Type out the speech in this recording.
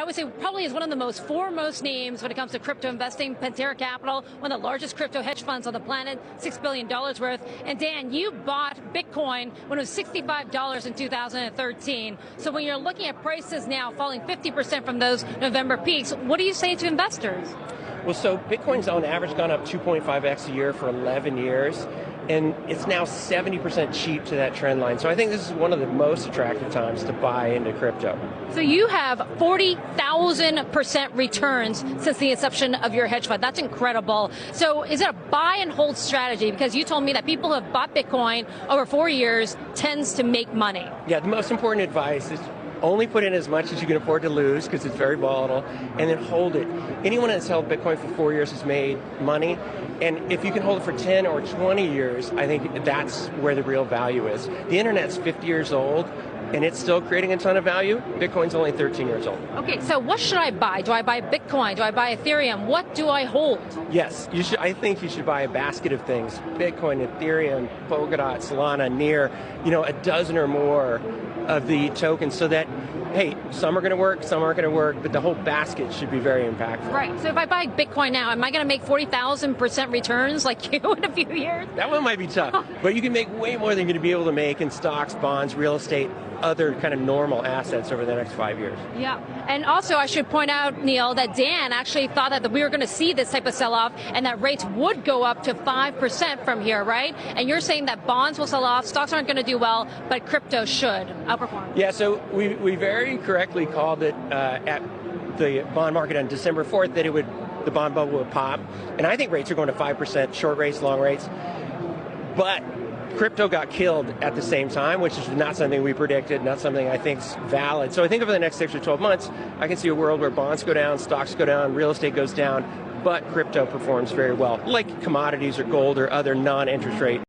would say probably is one of the most foremost names when it comes to crypto investing. Pantera Capital, one of the largest crypto hedge funds on the planet, $6 billion worth. And Dan, you bought Bitcoin when it was $65 in 2013. So when you're looking at prices now falling 50% from those November peaks, what do you say to investors? Well, so Bitcoin's on average gone up 2.5x a year for 11 years, and it's now 70% cheap to that trend line. So I think this is one of the most attractive times to buy into crypto. So you have 40,000% returns since the inception of your hedge fund. That's incredible. So is it a buy and hold strategy? Because you told me that people who have bought Bitcoin over 4 years tends to make money. Yeah, the most important advice is only put in as much as you can afford to lose because it's very volatile, and then hold it. Anyone that's held Bitcoin for 4 years has made money, and if you can hold it for 10 or 20 years, I think that's where the real value is. The internet's 50 years old, and it's still creating a ton of value. Bitcoin's only 13 years old. Okay, so what should I buy? Do I buy Bitcoin? Do I buy Ethereum? What do I hold? Yes, you should. I think you should buy a basket of things: Bitcoin, Ethereum, Polkadot, Solana, Near. A dozen or more of the tokens, so that, hey, some are going to work, some aren't going to work, but the whole basket should be very impactful. Right. So if I buy Bitcoin now, am I going to make 40,000% returns like you in a few years? That one might be tough, but you can make way more than you're going to be able to make in stocks, bonds, real estate, other kind of normal assets over the next 5 years. Yeah. And also I should point out, Neil, that Dan actually thought that we were going to see this type of sell-off and that rates would go up to 5% from here, right? And you're saying that bonds will sell off, stocks aren't going to do well, but crypto should outperform. Yeah, so we very correctly called it at the bond market on December 4th that the bond bubble would pop. And I think rates are going to 5%, short rates, long rates. But crypto got killed at the same time, which is not something we predicted, not something I think is valid. So I think over the next 6 or 12 months, I can see a world where bonds go down, stocks go down, real estate goes down, but crypto performs very well, like commodities or gold or other non-interest rate